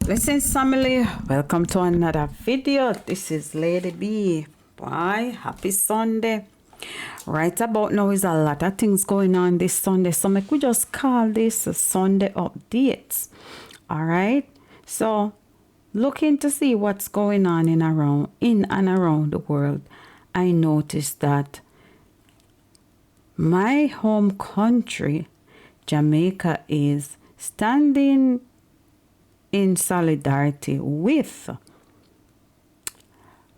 Blessings family, welcome to another video. This is Lady B. Bye, happy Sunday. Right about now is a lot of things going on this Sunday, so make we just call this a Sunday updates. All right, so looking to see what's going on in and around the world, I noticed that my home country, Jamaica, is standing in solidarity with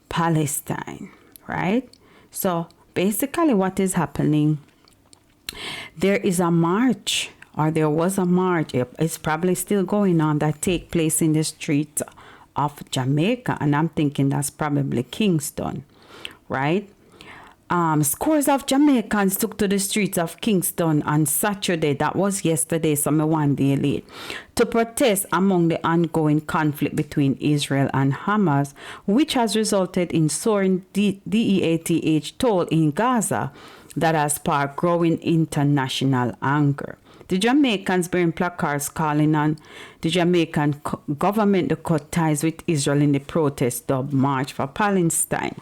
Palestine, right? So basically what is happening, there is a march, or there was a march, it's probably still going on, that take place in the streets of Jamaica, and I'm thinking that's probably Kingston, right? Scores of Jamaicans took to the streets of Kingston on Saturday, that was yesterday, so I'm 1 day late, to protest among the ongoing conflict between Israel and Hamas, which has resulted in soaring DEATH toll in Gaza that has sparked growing international anger. The Jamaicans bearing placards calling on the Jamaican government to cut ties with Israel in the protest dubbed March for Palestine.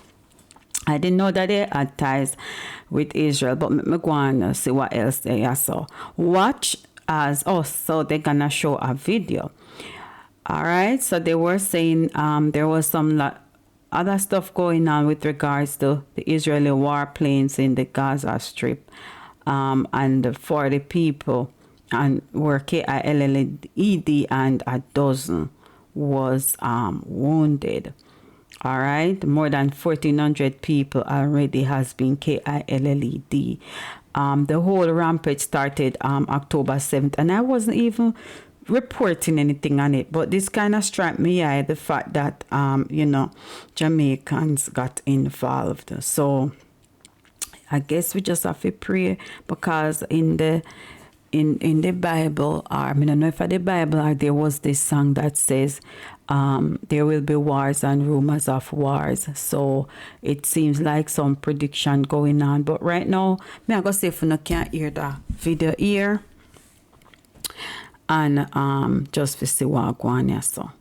I didn't know that they had ties with Israel, but I'm going to see what else they saw. Watch as us, so they're going to show a video. All right, so they were saying there was some other stuff going on with regards to the Israeli warplanes in the Gaza Strip, and 40 people and were killed, and a dozen was wounded. All right, more than 1,400 people already has been killed. The whole rampage started October 7th, and I wasn't even reporting anything on it, but this kind of struck me the fact that Jamaicans got involved. So I guess we just have to pray, because in the Bible, or I don't know if the Bible, or there was this song that says there will be wars and rumors of wars. So it seems like some prediction going on. But right now, I'm going to say if you can't hear the video here, and just to see what going on. So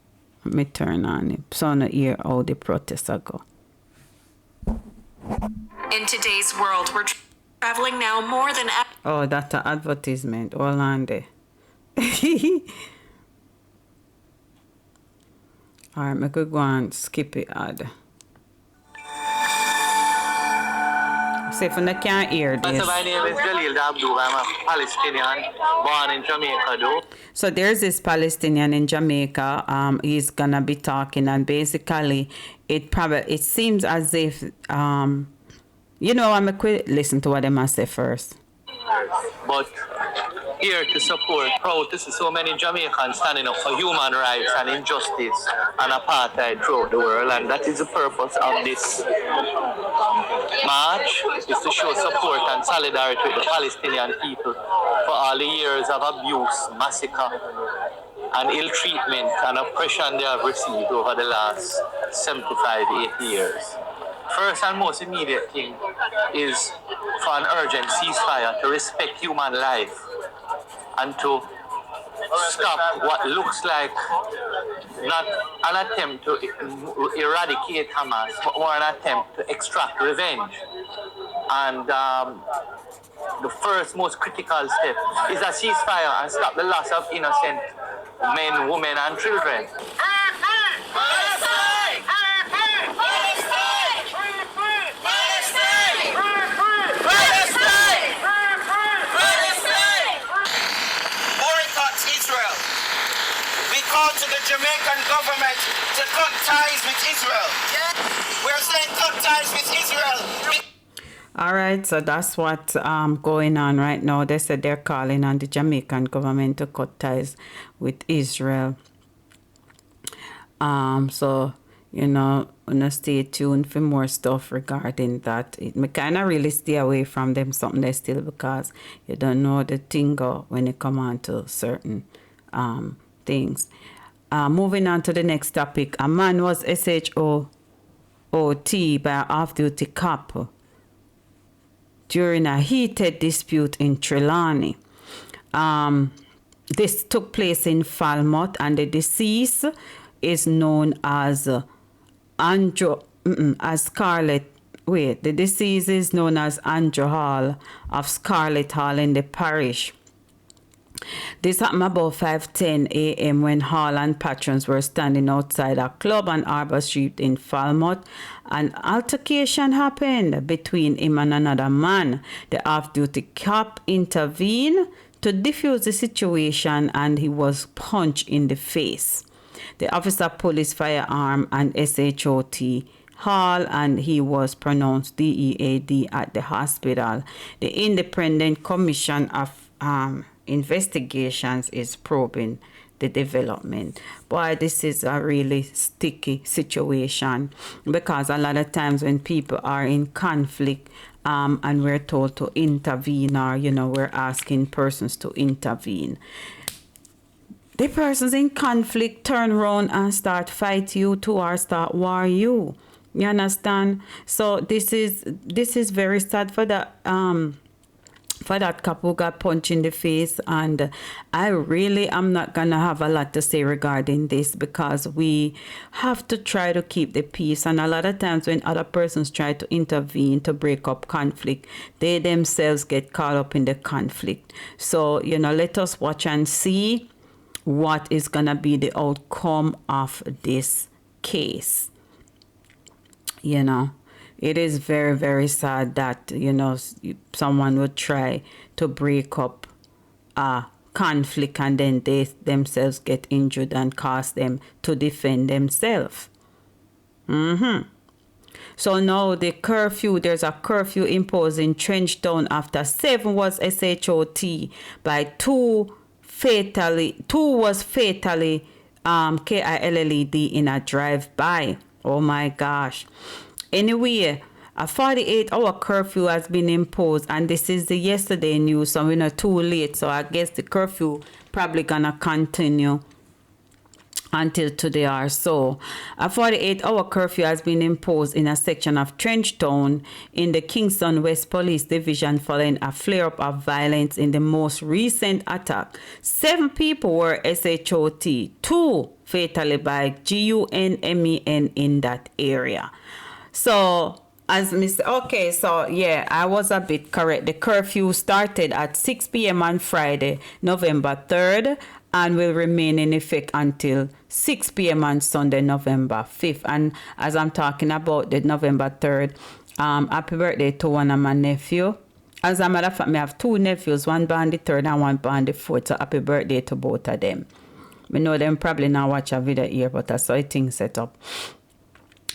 let me turn on it so I hear how the protests go. In today's world, we're traveling now more than ever. Oh, that's an advertisement. Hold on there. Alright, I could go and skip it ad. See if I can't hear this. My name is lled. I'm a Palestinian born in Jamaica, So there's this Palestinian in Jamaica. He's gonna be talking, and basically it seems as if I'm a quick listen to what they must say first. But here to support, proud to see so many Jamaicans standing up for human rights and injustice and apartheid throughout the world, and that is the purpose of this march, is to show support and solidarity with the Palestinian people for all the years of abuse, massacre, and ill treatment and oppression they have received over the last 75, 80 years. First and most immediate thing is for an urgent ceasefire to respect human life and to stop what looks like not an attempt to eradicate Hamas, but more an attempt to extract revenge. And the first most critical step is a ceasefire and stop the loss of innocent men, women, and children. To the Jamaican government to cut ties with Israel. We're saying cut ties with Israel. All right, so that's what's going on right now. They said they're calling on the Jamaican government to cut ties with Israel. So stay tuned for more stuff regarding that. Me kind of really stay away from them something there still, because you don't know the thing when it come on to certain things. Moving on to the next topic. A man was SHOT by an off-duty cop during a heated dispute in Trelawney. this took place in Falmouth, and the deceased is known as Scarlett. Wait, the deceased is known as Andrew Hall of Scarlett Hall in the parish. This happened about 5:10 a.m. when Hall and patrons were standing outside a club on Arbor Street in Falmouth. An altercation happened between him and another man. The off-duty cop intervened to defuse the situation, and he was punched in the face. The officer pulled his firearm and SHOT Hall, and he was pronounced DEAD at the hospital. The Independent Commission of Investigations is probing the development. Boy, this is a really sticky situation, because a lot of times when people are in conflict and we're told to intervene, or we're asking persons to intervene, the persons in conflict turn around and start fight you too, or start war you. You understand? So this is very sad for that couple who got punched in the face, and I really am not gonna have a lot to say regarding this, because we have to try to keep the peace. And a lot of times when other persons try to intervene to break up conflict, they themselves get caught up in the conflict. So let us watch and see what is gonna be the outcome of this case. It is very, very sad that, someone would try to break up a conflict, and then they themselves get injured and cause them to defend themselves. So now the curfew, there's a curfew imposed in Trenchtown after 7 was SHOT by 2 was fatally killed in a drive-by. Oh my gosh. Anyway, a 48-hour curfew has been imposed, and this is the yesterday news, so we're not too late. So I guess the curfew probably gonna continue until today or so. A 48-hour curfew has been imposed in a section of Trenchtown in the Kingston West Police Division following a flare-up of violence in the most recent attack. 7 people were SHOT, 2 fatally by GUNMEN in that area. So, as I was a bit correct. The curfew started at 6 p.m. on Friday, November 3rd, and will remain in effect until 6 p.m. on Sunday, November 5th. And as I'm talking about the November 3rd, happy birthday to one of my nephews. As a matter of fact, I have 2 nephews, one born the 3rd and one born the 4th, so happy birthday to both of them. We know them probably not watch a video here, but that's how things set up.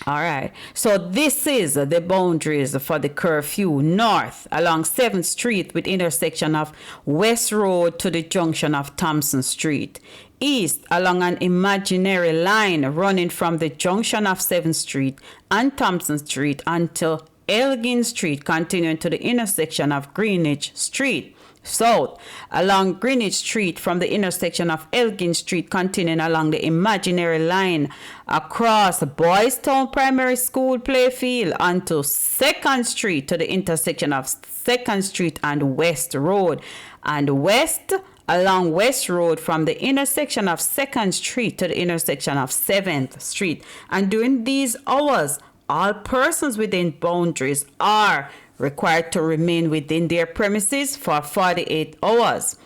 All right, so this is the boundaries for the curfew. North along 7th Street with intersection of West Road to the junction of Thompson Street. East along an imaginary line running from the junction of 7th Street and Thompson Street until Elgin Street, continuing to the intersection of Greenwich Street. South along Greenwich Street from the intersection of Elgin Street, continuing along the imaginary line across Boys Town Primary School playfield onto 2nd Street to the intersection of 2nd Street and West Road, and west along West Road from the intersection of 2nd Street to the intersection of 7th Street. And during these hours, all persons within boundaries are required to remain within their premises for 48 hours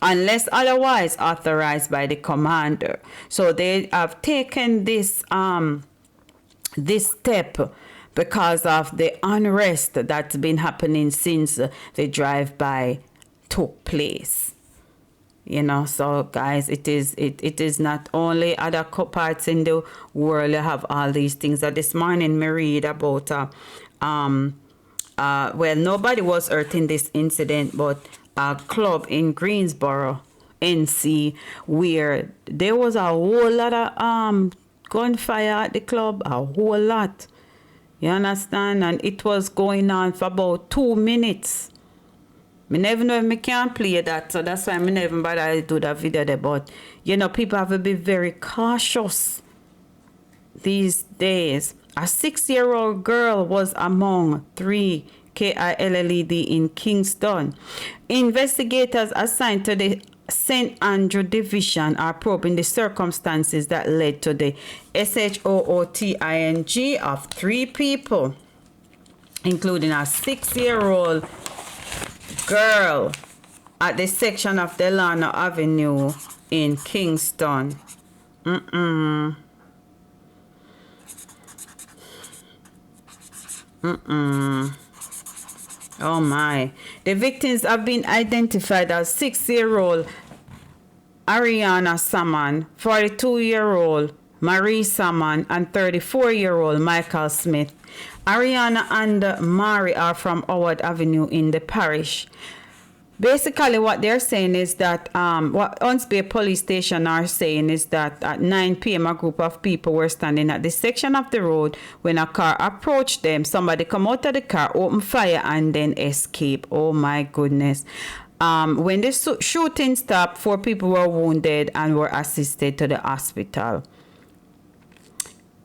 unless otherwise authorized by the commander. So they have taken this step because of the unrest that's been happening since the drive-by took place. So guys, it is not only other parts in the world that have all these things. That this morning me read about nobody was hurt in this incident, but a club in Greensboro, NC, where there was a whole lot of gunfire at the club, a whole lot. You understand? And it was going on for about 2 minutes. I never know if I can play that, so that's why I never bother to do that video there. But, people have to be very cautious these days. A 6-year-old girl was among 3 killed in Kingston. Investigators assigned to the St. Andrew Division are probing the circumstances that led to the shooting of 3 people, including a 6-year-old girl at the section of Delano Avenue in Kingston. Oh my. The victims have been identified as 6-year-old Ariana Saman, 42-year-old Marie Saman, and 34-year-old Michael Smith. Ariana and Mari are from Howard Avenue in the parish. Basically, what they're saying is that what Hunts Bay Police Station are saying is that at 9 p.m. a group of people were standing at this section of the road when a car approached them. Somebody come out of the car, open fire, and then escape. Oh my goodness. When the shooting stopped, 4 people were wounded and were assisted to the hospital.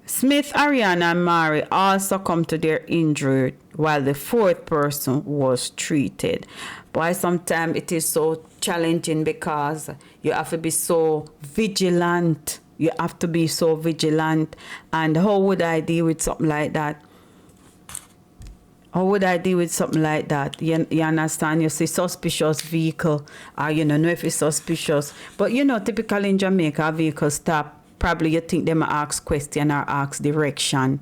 Smith, Ariana, and Mari all succumbed to their injury while the 4th person was treated. Boy, sometimes it is so challenging because you have to be so vigilant. You have to be so vigilant. And how would I deal with something like that? How would I deal with something like that? You understand? You see suspicious vehicle, or you don't know if it's suspicious. But you know, typically in Jamaica, a vehicle stop. Probably you think them ask question or ask direction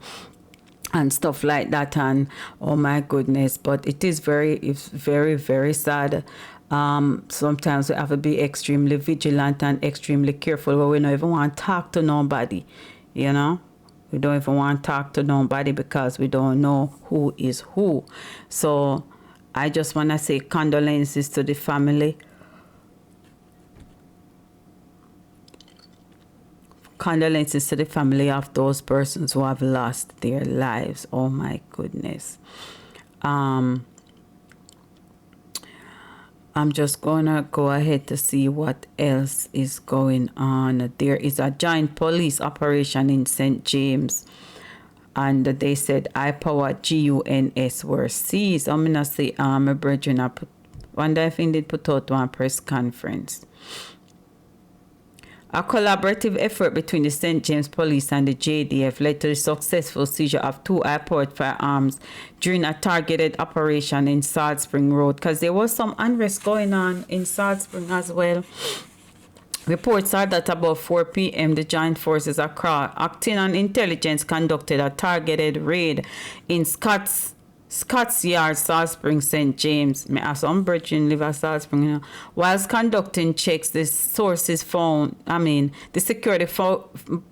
and stuff like that, and oh my goodness. But it's very, very sad. Sometimes we have to be extremely vigilant and extremely careful where we don't even want to talk to nobody, you know. We don't even want to talk to nobody because we don't know who is who. So I just want to say condolences to the family. Condolences to the family of those persons who have lost their lives. Oh my goodness. I'm just gonna go ahead to see what else is going on. There is a giant police operation in St. James, and they said high-powered guns were seized. I'm gonna say my brethren, I wonder if they did put out one press conference. A collaborative effort between the St. James Police and the JDF led to the successful seizure of 2 high-powered firearms during a targeted operation in Salt Spring Road, because there was some unrest going on in Salt Spring as well. Reports are that about 4 p.m. the joint forces acting on intelligence conducted a targeted raid in Scott's Yard, Salt Spring, St. James. Me have some brethren live at Salt Spring, you know. Whilst conducting checks, the security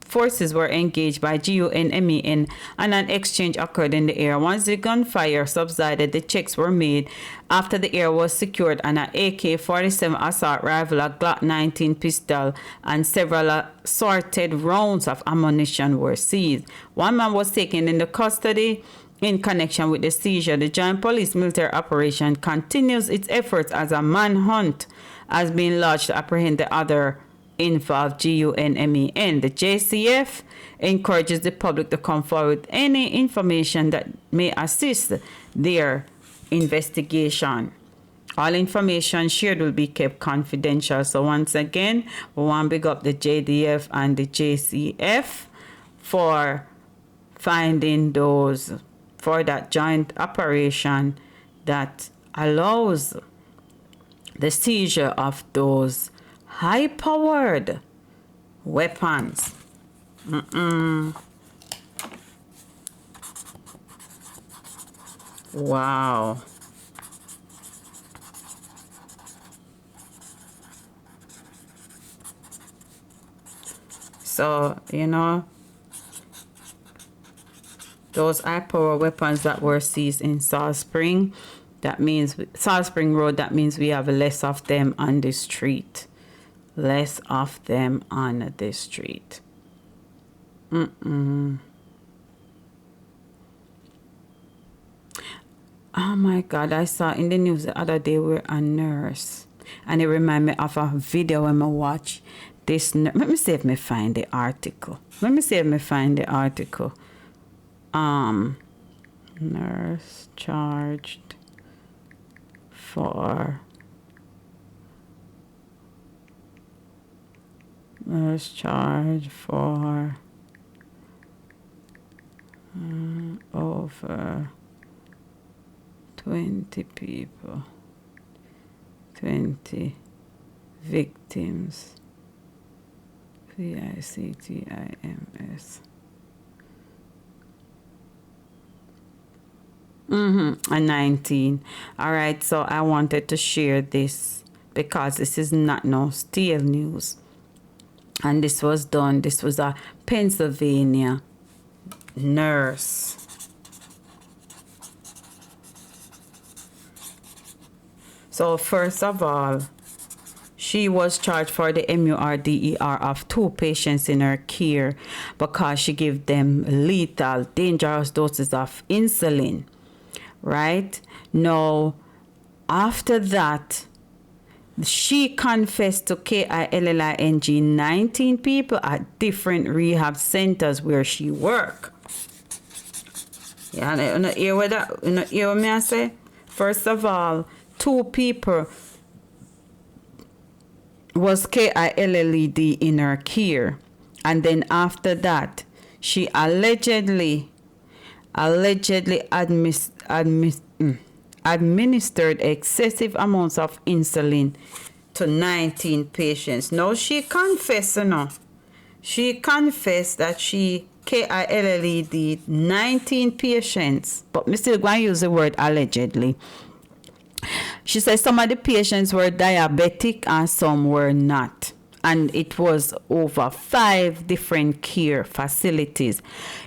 forces were engaged by GUNMEN and an exchange occurred in the air. Once the gunfire subsided, the checks were made after the air was secured and an AK-47 assault rifle, a Glock 19 pistol, and several assorted rounds of ammunition were seized. One man was taken into custody. In connection with the seizure, the Joint Police Military Operation continues its efforts as a manhunt has been launched to apprehend the other involved GUNMEN. The JCF encourages the public to come forward with any information that may assist their investigation. All information shared will be kept confidential. So once again, we want to big up the JDF and the JCF for finding those, for that joint operation that allows the seizure of those high-powered weapons. Wow. So, you know, those high-power weapons that were seized in Salt Spring, that means Salt Spring Road, that means we have less of them on the street. Less of them on the street. Oh my God, I saw in the news the other day where a nurse, and it reminded me of a video when I watch this. Let me see if I find the article. Nurse charged for Nurse charged for over 20 people, 20 victims. VICTIMS. And 19. All right, so I wanted to share this because this is not no stale news. And this was a Pennsylvania nurse. So first of all, she was charged for the MURDER of 2 patients in her care because she gave them lethal, dangerous doses of insulin, right? Now, after that, she confessed to KILLING 19 people at different rehab centers where she worked. Yeah, you know, hear what that, you know, hear what me I say? First of all, 2 people was KILLED in her care, and then after that, she allegedly administered excessive amounts of insulin to 19 patients. Now she confessed, you know. She confessed that she KILLED 19 patients, but me still going to use the word allegedly. She said some of the patients were diabetic and some were not. And it was over 5 different care facilities.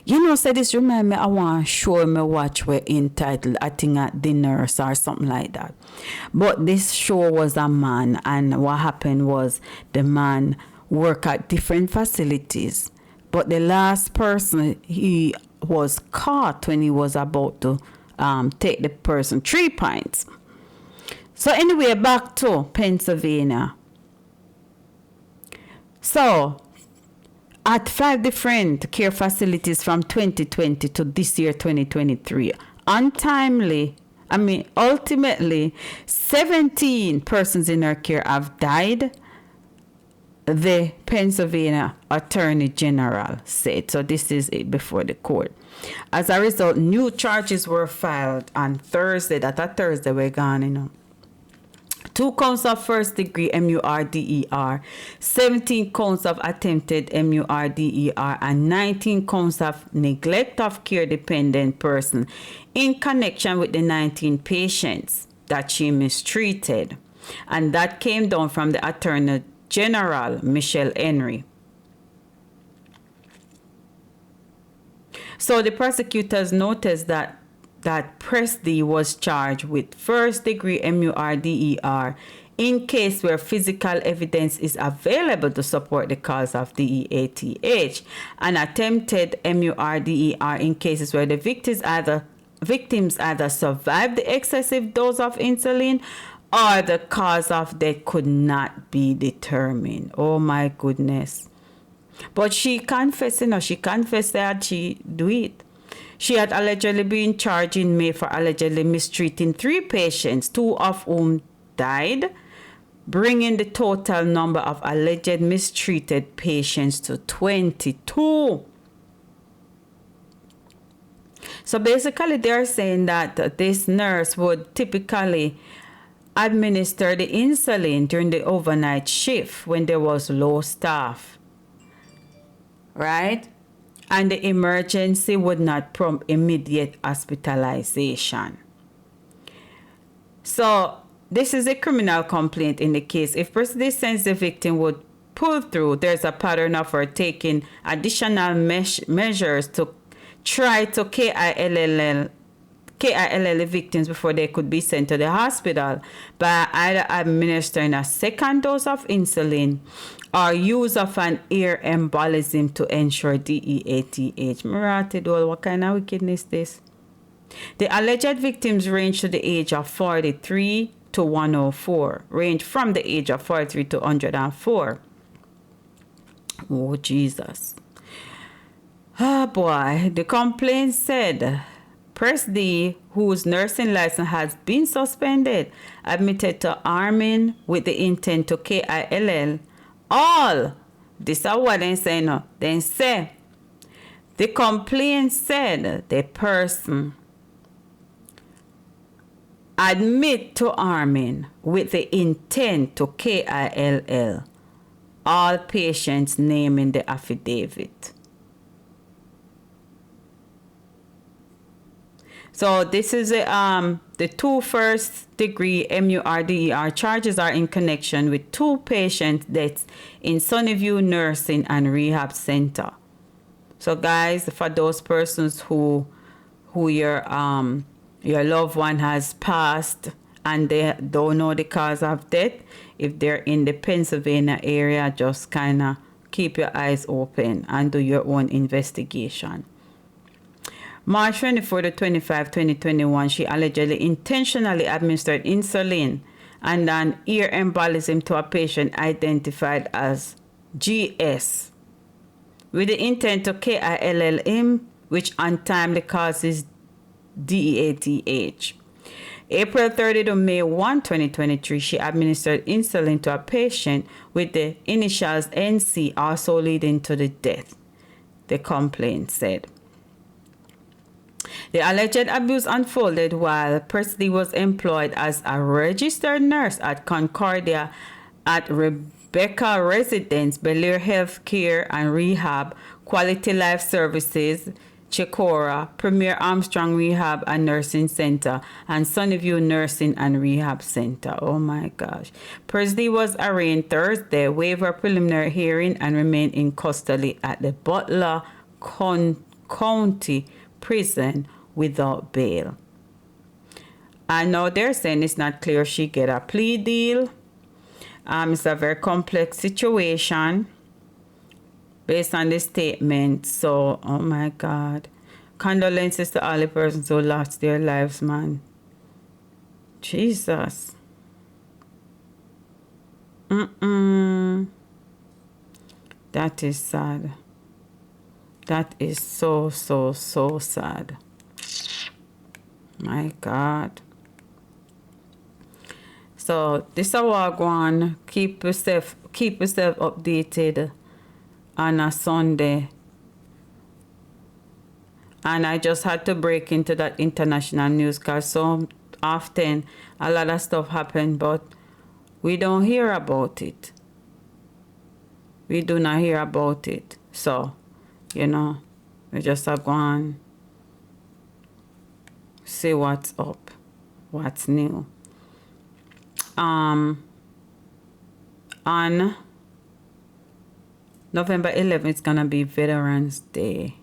You know, so this remind me, I want to show me watch were entitled, I think at The Nurse or something like that. But this show was a man, and what happened was the man worked at different facilities. But the last person, he was caught when he was about to take the person 3 pints. So anyway, back to Pennsylvania. So, at 5 different care facilities from 2020 to this year, 2023, ultimately, 17 persons in her care have died, the Pennsylvania Attorney General said. So this is it before the court. As a result, new charges were filed on Thursday. That a Thursday we're gone, you know. 2 counts of first degree MURDER, 17 counts of attempted MURDER, and 19 counts of neglect of care dependent person in connection with the 19 patients that she mistreated. And that came down from the Attorney General, Michelle Henry. So the prosecutors noticed that Presty was charged with first degree MURDER in case where physical evidence is available to support the cause of DEATH, and attempted MURDER in cases where the victims either survived the excessive dose of insulin or the cause of death could not be determined. Oh my goodness. But she confessed, that she do it. She had allegedly been charged in May for allegedly mistreating 3 patients, 2 of whom died, bringing the total number of alleged mistreated patients to 22. So basically, they're saying that this nurse would typically administer the insulin during the overnight shift when there was low staff, right? And the emergency would not prompt immediate hospitalization. So this is a criminal complaint in the case. If Presty sends the victim would pull through, there's a pattern of her taking additional measures to try to KILL victims before they could be sent to the hospital by either administering a second dose of insulin or use of an ear embolism to ensure DEATH. Maratidol, what kind of wickedness this? The alleged victims range to the age of 43 to 104. Range from the age of 43 to 104. Oh, Jesus. Ah, boy. The complaint said Presty, whose nursing license has been suspended, admitted to arming with the intent to KILL all this is what they say no. Then say, the complaint said the person admit to harming with the intent to kill all patients' name in the affidavit. So this is the 2 first-degree MURDER charges are in connection with 2 patient deaths in Sunnyview Nursing and Rehab Center. So guys, for those persons who your loved one has passed and they don't know the cause of death, if they're in the Pennsylvania area, just kind of keep your eyes open and do your own investigation. March 24 to 25, 2021, she allegedly intentionally administered insulin and an ear embolism to a patient identified as GS with the intent to kill him, which untimely causes DEATH. April 30 to May 1, 2023, she administered insulin to a patient with the initials NC, also leading to the death, the complaint said. The alleged abuse unfolded while Presley was employed as a registered nurse at Concordia at Rebecca Residence, Bel-Air Healthcare and Rehab, Quality Life Services, Chicora, Premier Armstrong Rehab and Nursing Center, and Sunnyview Nursing and Rehab Center. Oh my gosh. Presley was arraigned Thursday, waiver preliminary hearing, and remained in custody at the Butler County Prison without bail. I know they're saying it's not clear if she get a plea deal. It's a very complex situation based on the statement. So, oh my God. Condolences to all the persons who lost their lives, man. Jesus. That is sad. That is so sad. My God. So this is what go on. Keep yourself updated on a Sunday. And I just had to break into that international news because so often a lot of stuff happen, but we don't hear about it. We do not hear about it. So, you know, we just have gone see what's up, what's new. On November 11th, it's gonna be Veterans Day.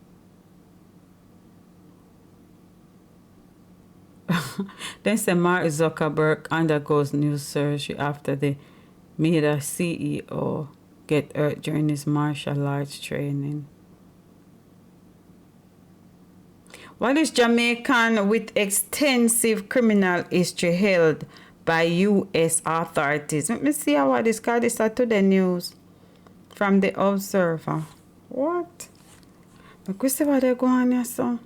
Then say Mark Zuckerberg undergoes new surgery after the Meta CEO get hurt during his martial arts training. What is Jamaican with extensive criminal history held by U.S. authorities? Let me see how this card is to the news from the Observer. What? Look, we see what they're going here, so.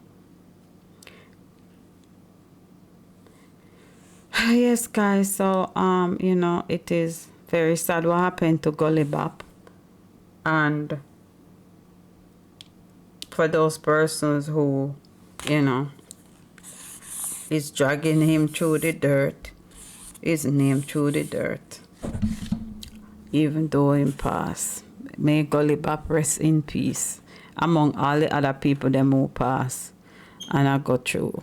Yes, guys, so, you know, it is very sad what happened to Gully Bop. And for those persons who, you know, is dragging him through the dirt, his name through the dirt, even though him pass. May Gully Bop rest in peace among all the other people them who pass and I go through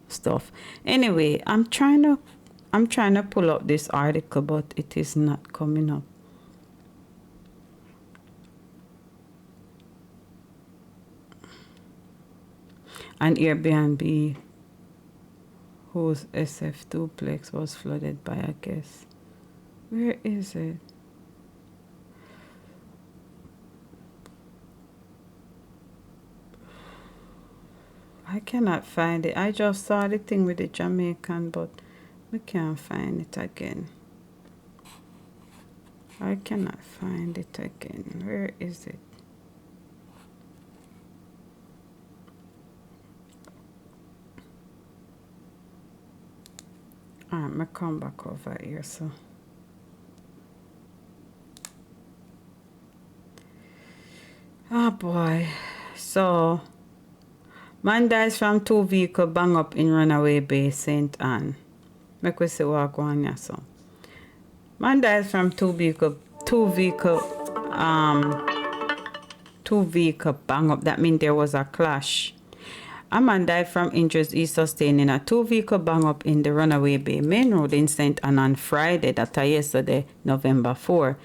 stuff. Anyway, I'm trying to pull up this article, but it is not coming up. An Airbnb whose SF duplex was flooded by a guest. Where is it? I cannot find it. I just saw the thing with the Jamaican, but we can't find it again. I cannot find it again. Where is it? I'm gonna come back over here, so. Oh boy. So, man dies from two vehicle bang up in Runaway Bay, St. Anne. Make we see what go on here, so. Man dies from two vehicle bang up. That means there was a clash. A man died from injuries he sustained in a two-vehicle bang-up in the Runaway Bay Main Road in St. Anne on Friday, that's yesterday, November 3rd.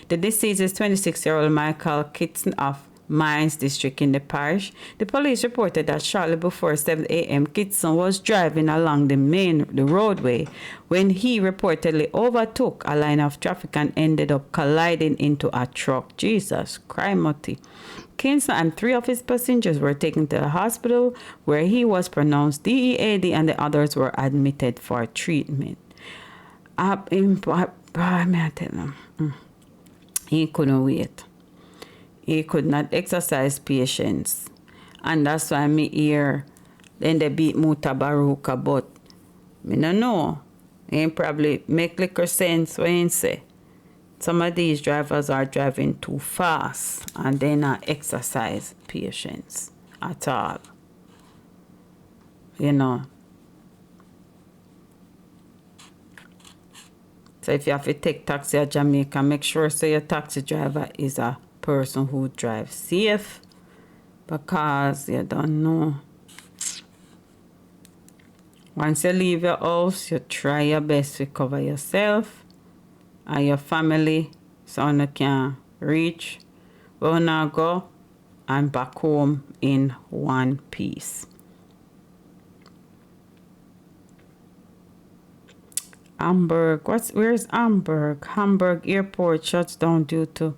The deceased is 26-year-old Michael Kingston of Mines District in the parish. The police reported that shortly before 7 a.m., Kingston was driving along the roadway when he reportedly overtook a line of traffic and ended up colliding into a truck. Jesus Christ. Kingston and 3 of his passengers were taken to the hospital where he was pronounced DEAD and the others were admitted for treatment. He couldn't wait. He could not exercise patience. And that's why me hear then they beat Muta Baruka, but me no know. Ain't probably make liquor sense when you say. Some of these drivers are driving too fast and they not exercise patience at all. You know. So if you have to take taxi at Jamaica, make sure so your taxi driver is a person who drives safe, because you don't know. Once you leave your house, you try your best to cover yourself and your family so you can reach where you now go and back home in one piece. Where's Hamburg? Hamburg airport shuts down due to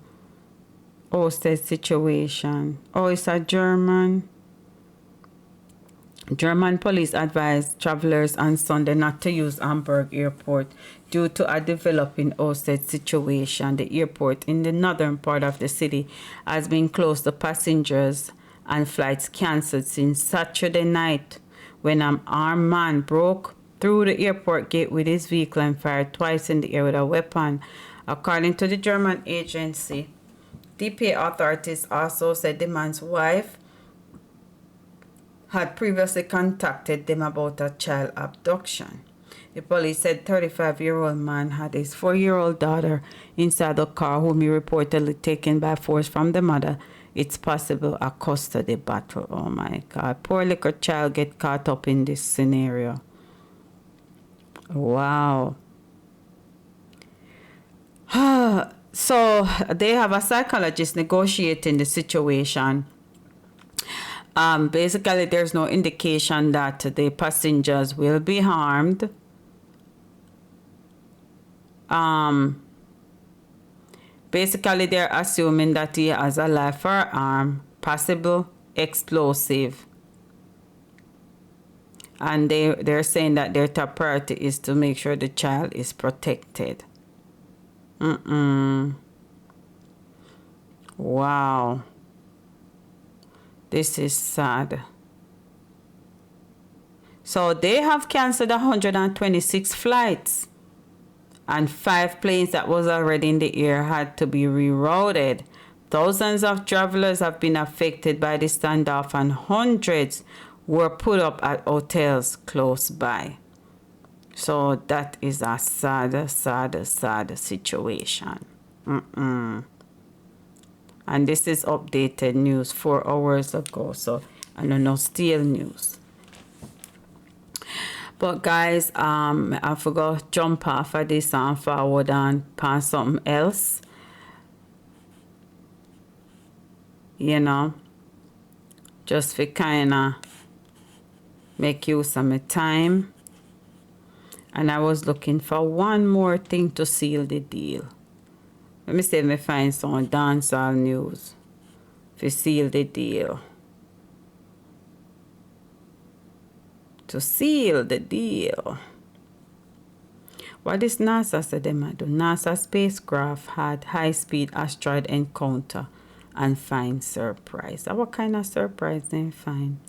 hostage situation. Oh, it's a German police advised travelers on Sunday not to use Hamburg airport due to a developing hostage situation. The airport in the northern part of the city has been closed to passengers and flights cancelled since Saturday night when an armed man broke through the airport gate with his vehicle and fired twice in the air with a weapon. According to the German agency, DPA authorities also said the man's wife had previously contacted them about a child abduction. The police said 35-year-old man had his 4-year-old daughter inside the car, whom he reportedly taken by force from the mother. It's possible a custody battle. Oh my God. Poor little child get caught up in this scenario. Wow. So they have a psychologist negotiating the situation. Basically, there's no indication that the passengers will be harmed. Basically, they're assuming that he has a live firearm, possible explosive. And they're saying that their top priority is to make sure the child is protected. Wow. This is sad. So they have canceled 126 flights. And 5 planes that was already in the air had to be rerouted. Thousands of travelers have been affected by the standoff and hundreds were put up at hotels close by. So that is a sad situation. And this is updated news 4 hours ago. So I don't know, still news. But guys, I forgot jump off of this and forward and pass something else. You know, just for kinda make use of my time. And I was looking for one more thing to seal the deal. Let me see if I find some dancehall news to seal the deal. To seal the deal. What is NASA said they might do? NASA spacecraft had high-speed asteroid encounter and find surprise. What kind of surprise they find?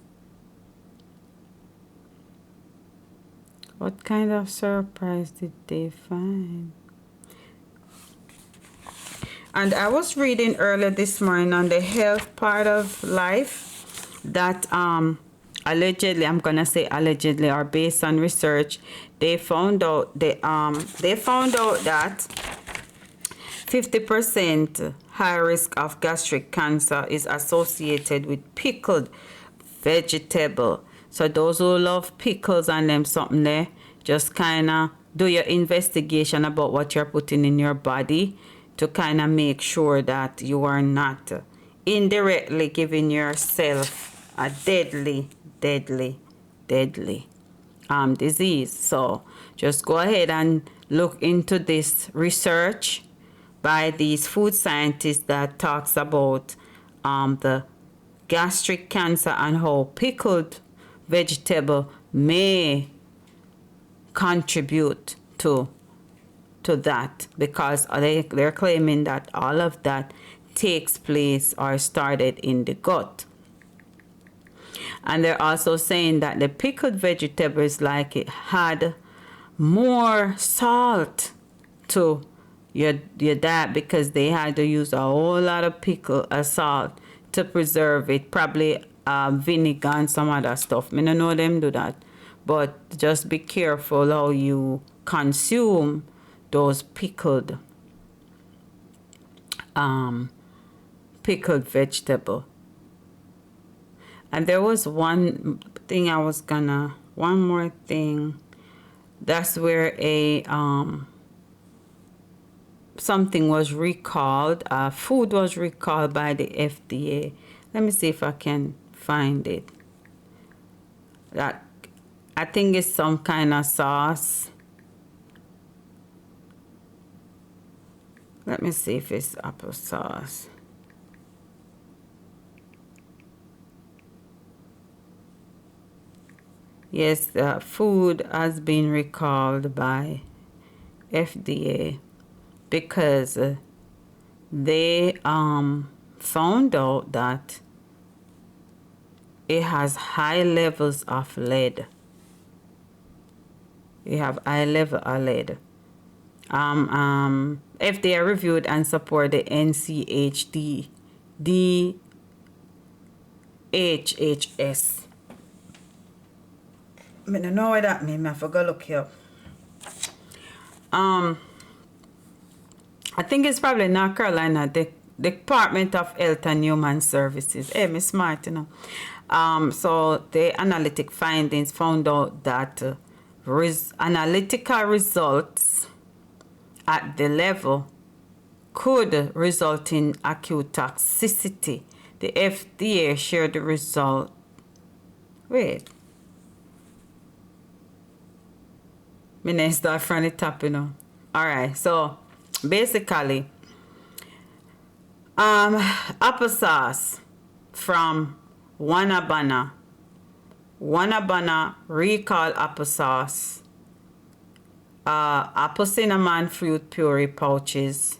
What kind of surprise did they find? And I was reading earlier this morning on the health part of life that allegedly, I'm gonna say allegedly, or based on research, they found out that 50% high risk of gastric cancer is associated with pickled vegetable. So those who love pickles and them something there, just kind of do your investigation about what you're putting in your body to kind of make sure that you are not indirectly giving yourself a deadly disease. So just go ahead and look into this research by these food scientists that talks about the gastric cancer and how pickled vegetable may contribute to that, because they're claiming that all of that takes place or started in the gut. And they're also saying that the pickled vegetables, like, it had more salt to your diet because they had to use a whole lot of salt to preserve it, probably vinegar and some other stuff. I don't know them do that, but just be careful how you consume those pickled vegetable. And there was one more thing. That's where something was recalled. Food was recalled by the FDA. Let me see if I can find it. That, I think it's some kind of sauce. Let me see if it's applesauce. Yes, the food has been recalled by FDA because they found out that it has high levels of lead. You have high level of lead. FDA reviewed and support the NCHD DHHS. I don't know what that means. I forgot to look here. I think it's probably North Carolina, the Department of Health and Human Services. Hey, me smart, you know. So the analytic findings found out that analytical results at the level could result in acute toxicity. The FDA shared the result. Wait. Me next start from the top, you know. Alright, so basically, applesauce from Wanabana recall applesauce, apple cinnamon fruit puree pouches,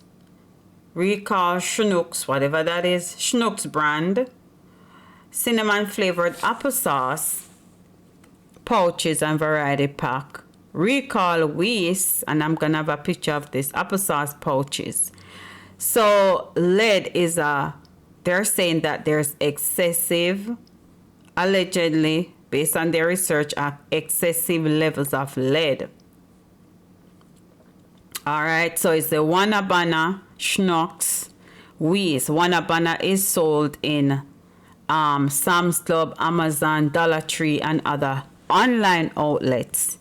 recall Schnucks, whatever that is, Schnucks brand, cinnamon flavored applesauce pouches and variety pack, recall Weiss, and I'm gonna have a picture of this, applesauce pouches. So lead is they're saying that there's excessive, allegedly, based on their research, excessive levels of lead. All right, so it's the Wanabana, Schnucks, Weiss. Wanabana is sold in Sam's Club, Amazon, Dollar Tree, and other online outlets.